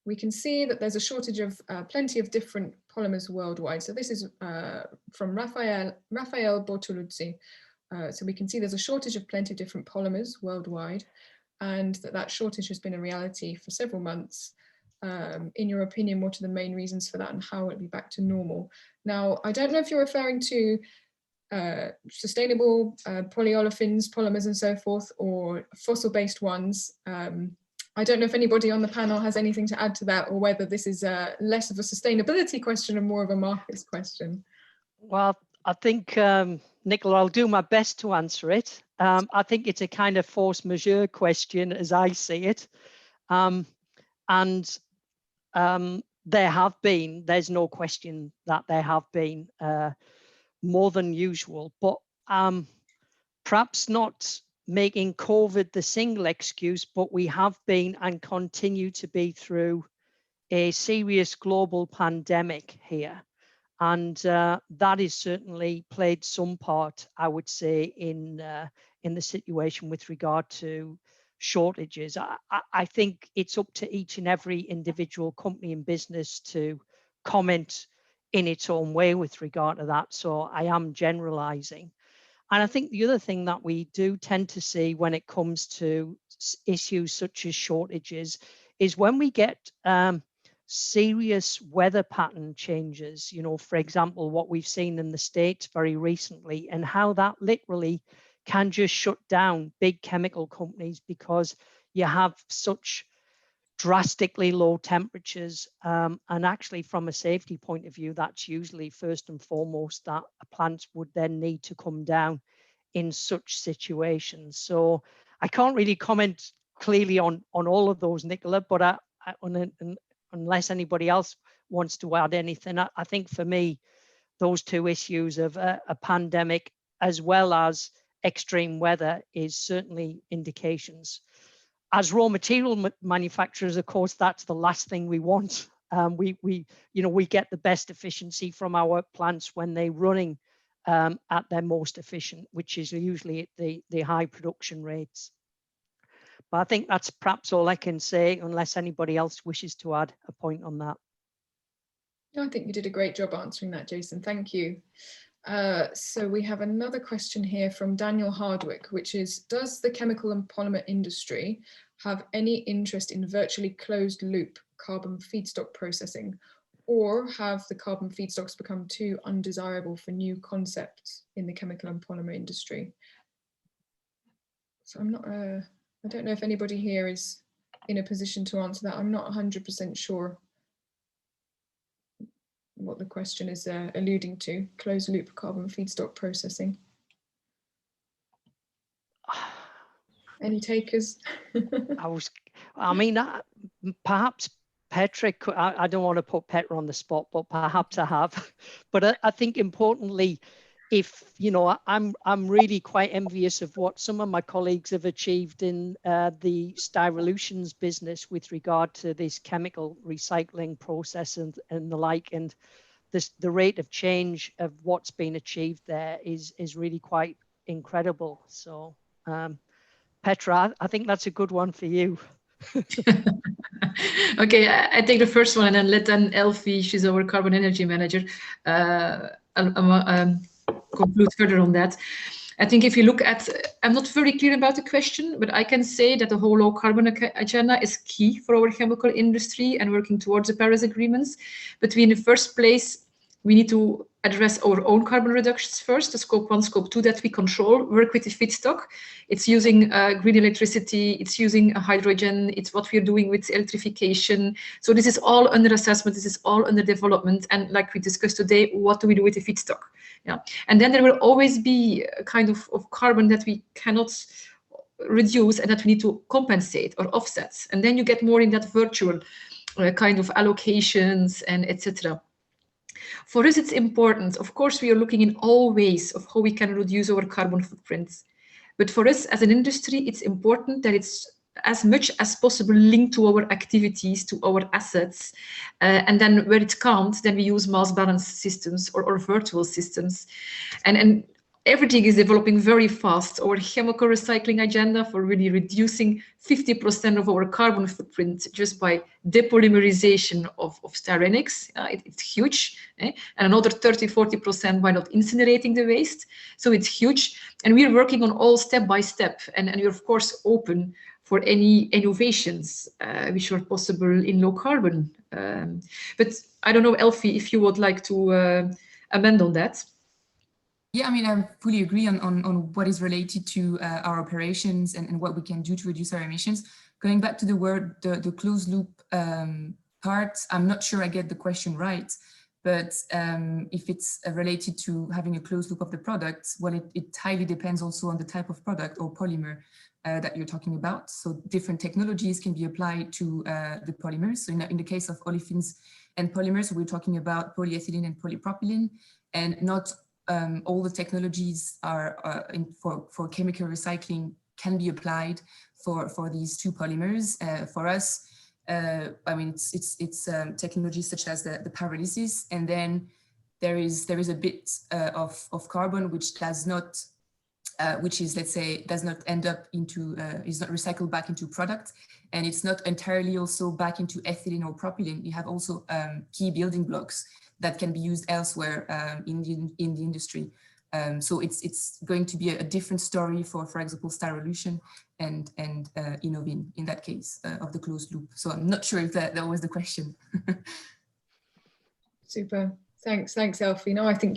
Speaker 1: we can see that there's a shortage of plenty of different polymers worldwide. So this is from Rafael Bortoluzzi. So we can see there's a shortage of plenty of different polymers worldwide, and that shortage has been a reality for several months. In your opinion, what are the main reasons for that and how will it be back to normal? Now, I don't know if you're referring to sustainable polyolefins, polymers and so forth, or fossil-based ones. I don't know if anybody on the panel has anything to add to that, or whether this is less of a sustainability question and more of a markets question.
Speaker 3: Well, I think, Nicola, I'll do my best to answer it. I think it's a kind of force majeure question as I see it. There's no question that there have been more than usual, but perhaps not making COVID the single excuse, but we have been and continue to be through a serious global pandemic here. And that has certainly played some part, I would say, in the situation with regard to shortages. I think it's up to each and every individual company and business to comment in its own way with regard to that. So I am generalizing. And I think the other thing that we do tend to see when it comes to issues such as shortages is when we get serious weather pattern changes, you know, for example, what we've seen in the States very recently, and how that literally can just shut down big chemical companies because you have such drastically low temperatures. And actually, from a safety point of view, that's usually first and foremost that a plant would then need to come down in such situations. So I can't really comment clearly on all of those, Nicola, but unless anybody else wants to add anything, I think for me, those two issues of a pandemic as well as extreme weather is certainly indications. As raw material manufacturers, of course, that's the last thing we want. We get the best efficiency from our plants when they're running at their most efficient, which is usually at the high production rates. But I think that's perhaps all I can say, unless anybody else wishes to add a point on that.
Speaker 1: I think you did a great job answering that, Jason. Thank you. So we have another question here from Daniel Hardwick, which is, does the chemical and polymer industry have any interest in virtually closed loop carbon feedstock processing, or have the carbon feedstocks become too undesirable for new concepts in the chemical and polymer industry? So I don't know if anybody here is in a position to answer that. I'm not 100% sure what the question is alluding to, closed loop carbon feedstock processing. Any takers?
Speaker 3: Perhaps Petra, I don't want to put Petra on the spot, but perhaps I have. But I think importantly, if, you know, I'm really quite envious of what some of my colleagues have achieved in the Styrolutions business with regard to this chemical recycling process and the like, and the rate of change of what's been achieved there is really quite incredible. So Petra, I think that's a good one for you.
Speaker 6: Okay, I take the first one and then let Elfie, she's our carbon energy manager, conclude further on that. I think if you look at, I'm not very clear about the question, but I can say that the whole low carbon agenda is key for our chemical industry and working towards the Paris agreements. But in the first place, we need to address our own carbon reductions first, the scope 1, scope 2 that we control, work with the feedstock. It's using green electricity, it's using hydrogen, it's what we're doing with electrification. So this is all under assessment, this is all under development. And like we discussed today, what do we do with the feedstock? Yeah. And then there will always be a kind of carbon that we cannot reduce and that we need to compensate or offset. And then you get more in that virtual kind of allocations and etc. For us, it's important. Of course, we are looking in all ways of how we can reduce our carbon footprints. But for us as an industry, it's important that it's as much as possible linked to our activities, to our assets. And then where it can't, then we use mass balance systems or virtual systems. And everything is developing very fast. Our chemical recycling agenda for really reducing 50% of our carbon footprint just by depolymerization of styrenics. It's huge. And another 30–40% by not incinerating the waste. So it's huge. And we're working on all step by step. And we're, of course, open for any innovations which are possible in low carbon. But I don't know, Elfie, if you would like to amend on that.
Speaker 5: Yeah, I mean, I fully agree on what is related to our operations and what we can do to reduce our emissions. Going back to the word, the closed loop part, I'm not sure I get the question right, but if it's related to having a closed loop of the product, well, it highly depends also on the type of product or polymer that you're talking about. So different technologies can be applied to the polymers. So in the case of olefins and polymers, we're talking about polyethylene and polypropylene, and not all the technologies are for chemical recycling can be applied for these two polymers. For us, I mean, it's technologies such as the pyrolysis, and then there is a bit of carbon which does not, which is, let's say, does not end up into, is not recycled back into product, and it's not entirely also back into ethylene or propylene. You have also key building blocks that can be used elsewhere in the industry. So it's going to be a different story for example, Styrolution and Innovin in that case of the closed loop. So I'm not sure if that was the question.
Speaker 1: Super. Thanks, Elfie. No, I think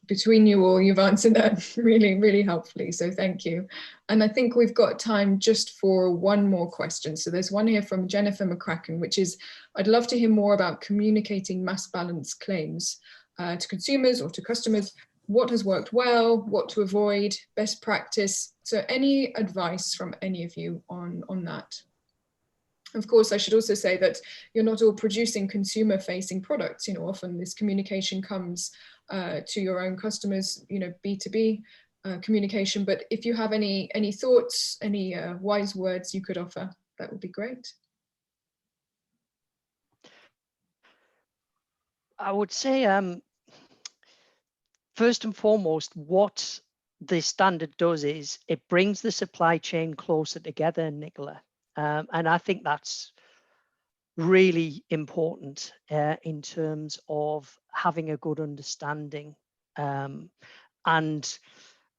Speaker 1: between you all, you've answered that really, really helpfully. So thank you. And I think we've got time just for one more question. So there's one here from Jennifer McCracken, which is, I'd love to hear more about communicating mass balance claims to consumers or to customers. What has worked well, what to avoid, best practice. So any advice from any of you on that? Of course, I should also say that you're not all producing consumer-facing products. You know, often this communication comes to your own customers, you know, B2B communication. But if you have any thoughts, any wise words you could offer, that would be great.
Speaker 3: I would say, first and foremost, what the standard does is it brings the supply chain closer together, Nicola. And I think that's really important in terms of having a good understanding. And,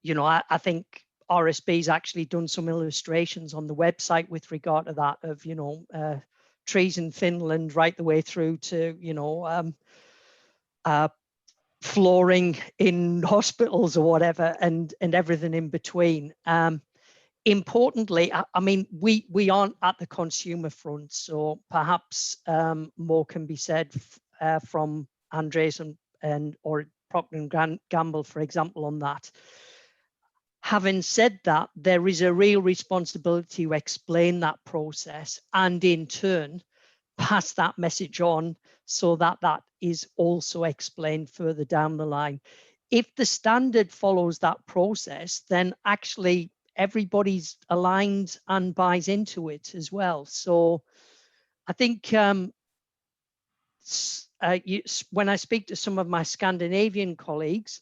Speaker 3: you know, I think RSB's actually done some illustrations on the website with regard to that of, you know, trees in Finland right the way through to, you know, flooring in hospitals or whatever, and everything in between. Importantly, I mean, we aren't at the consumer front, so perhaps more can be said from Andres and or Procter & Gamble, for example, on that. Having said that, there is a real responsibility to explain that process and in turn pass that message on so that that is also explained further down the line. If the standard follows that process, then actually everybody's aligned and buys into it as well. So I think when I speak to some of my Scandinavian colleagues,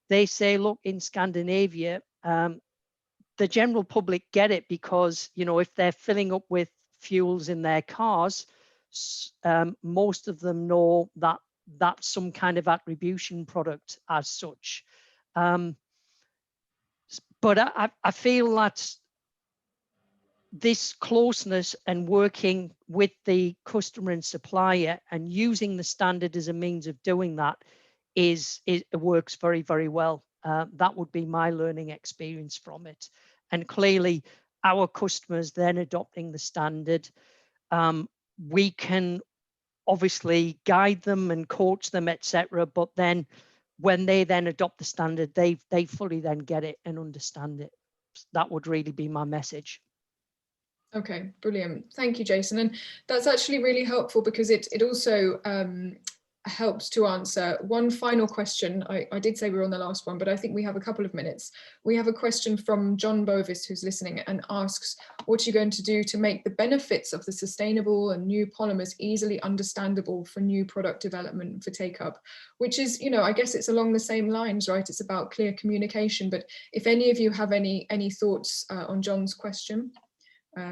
Speaker 3: they say, look, in Scandinavia, the general public get it because, you know, if they're filling up with fuels in their cars, most of them know that that's some kind of attribution product as such. But I feel that this closeness and working with the customer and supplier and using the standard as a means of doing that it works very, very well. That would be my learning experience from it. And clearly our customers then adopting the standard, we can obviously guide them and coach them, etc. But then when they then adopt the standard, they fully then get it and understand it. That would really be my message.
Speaker 1: Okay, brilliant. Thank you, Jason. And that's actually really helpful because it also helps to answer one final question. I did say we were on the last one, but I think we have a couple of minutes. We have a question from John Bovis, who's listening, and asks, what are you going to do to make the benefits of the sustainable and new polymers easily understandable for new product development for take-up? Which is, you know, I guess it's along the same lines, right? It's about clear communication. But if any of you have any thoughts on John's question,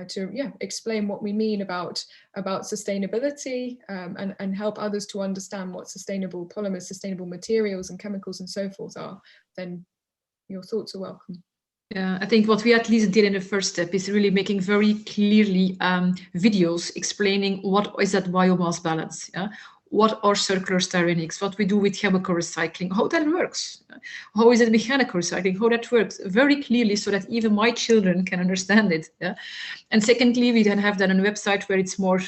Speaker 1: to explain what we mean about sustainability and help others to understand what sustainable polymers, sustainable materials and chemicals and so forth are, then your thoughts are welcome.
Speaker 6: Yeah, I think what we at least did in the first step is really making very clearly videos explaining what is that biomass balance, yeah? What are circular styrenics, what we do with chemical recycling, how that works, how is it mechanical recycling, how that works very clearly so that even my children can understand it. Yeah? And secondly, we then have that on a website where it's more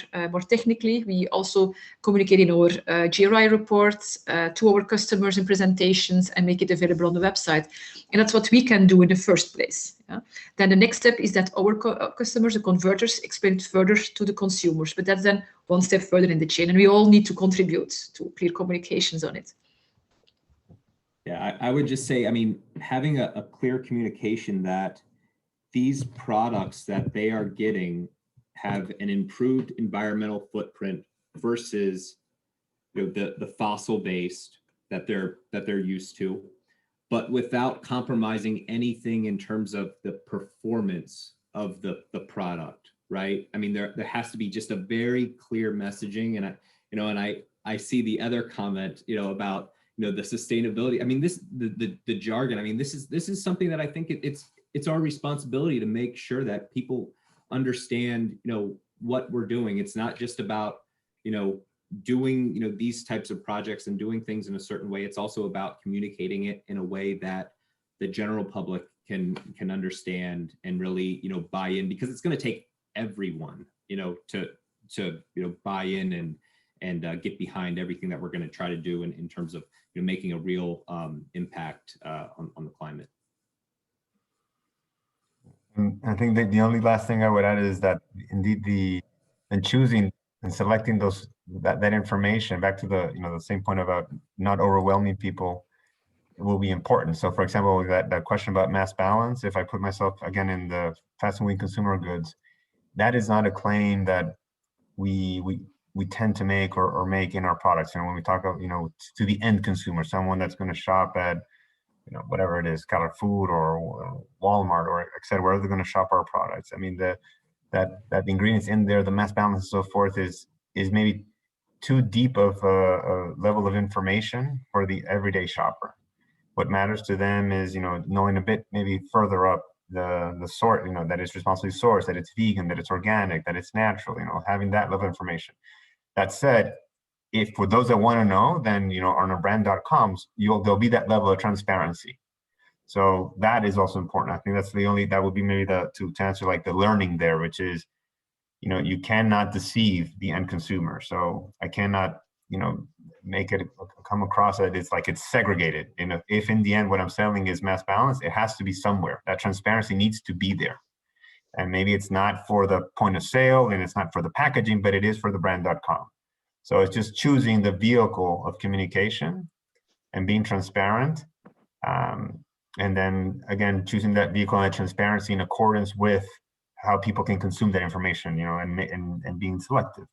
Speaker 6: technically. We also communicate in our GRI reports to our customers in presentations and make it available on the website. And that's what we can do in the first place. Yeah? Then the next step is that our customers, the converters, explain it further to the consumers. But that's then one step further in the chain, and we all need to contribute to clear communications on it.
Speaker 7: Yeah, I would just say, I mean, having a clear communication that these products that they are getting have an improved environmental footprint versus, you know, the fossil-based that they're used to, but without compromising anything in terms of the performance of the product, right? I mean, there has to be just a very clear messaging, and I see the other comment, you know, about, you know, the sustainability. I mean, the jargon. I mean, this is something that I think it's our responsibility to make sure that people understand, you know, what we're doing. It's not just about, you know, doing, you know, these types of projects and doing things in a certain way. It's also about communicating it in a way that the general public can understand and really, you know, buy in, because it's going to take everyone, you know, to you know, buy in and get behind everything that we're going to try to do in terms of, you know, making a real impact on the climate.
Speaker 4: And I think that the only last thing I would add is that indeed choosing and selecting that information, back to the, you know, the same point about not overwhelming people, will be important. So for example, that question about mass balance, if I put myself again in the fast-moving consumer goods, that is not a claim that we tend to make or make in our products. You know, when we talk of, you know, to the end consumer, someone that's going to shop at, you know, whatever it is, Carrefour or Walmart or et cetera, where they're going to shop our products. I mean, that the ingredients in there, the mass balance and so forth is maybe too deep of a level of information for the everyday shopper. What matters to them is, you know, knowing a bit maybe further up the sort, you know, that it's responsibly sourced, that it's vegan, that it's organic, that it's natural, you know, having that level of information. That said, if for those that want to know, then, you know, on our brand.coms, there'll be that level of transparency. So that is also important. I think that's that would be maybe to answer like the learning there, which is, you know, you cannot deceive the end consumer. So I cannot, you know, make it come across that it's like it's segregated. You know, if in the end what I'm selling is mass balance, it has to be somewhere. That transparency needs to be there. And maybe it's not for the point of sale and it's not for the packaging, but it is for the brand.com. So it's just choosing the vehicle of communication and being transparent. And then again, choosing that vehicle and that transparency in accordance with how people can consume that information, you know, and being selective.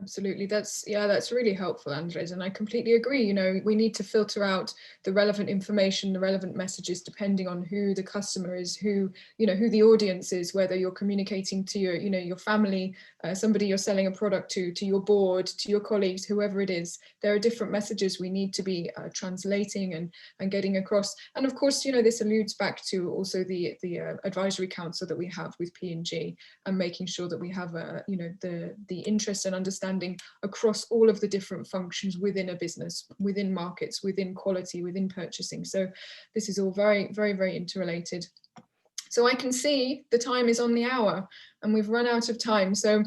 Speaker 1: Absolutely. That's really helpful, Andres. And I completely agree. You know, we need to filter out the relevant information, the relevant messages, depending on who the customer is, who the audience is, whether you're communicating to your family, somebody you're selling a product to your board, to your colleagues, whoever it is. There are different messages we need to be translating and getting across. And of course, this alludes back to also the advisory council that we have with P&G, and making sure that we have the interest and understanding across all of the different functions within a business, within markets, within quality, within purchasing. So this is all very, very, very interrelated. So I can see the time is on the hour and we've run out of time. So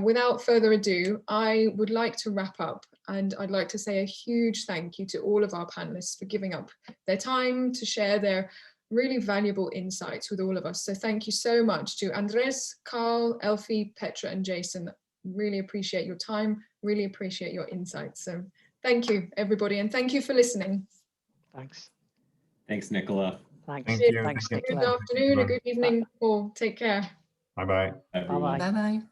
Speaker 1: without further ado, I would like to wrap up, and I'd like to say a huge thank you to all of our panelists for giving up their time to share their really valuable insights with all of us. So thank you so much to Andres, Carl, Elfie, Petra and Jason. Really appreciate your time, really appreciate your insights. So thank you, everybody, and thank you for listening.
Speaker 3: Thanks.
Speaker 7: Thanks, Nicola.
Speaker 3: Thanks.
Speaker 4: Thank you.
Speaker 3: Thanks,
Speaker 4: Thank you.
Speaker 1: Good
Speaker 3: Nicola.
Speaker 1: afternoon, a good evening, all. Take care.
Speaker 4: Bye-bye.
Speaker 7: Everyone.
Speaker 3: Bye-bye.
Speaker 5: Bye-bye.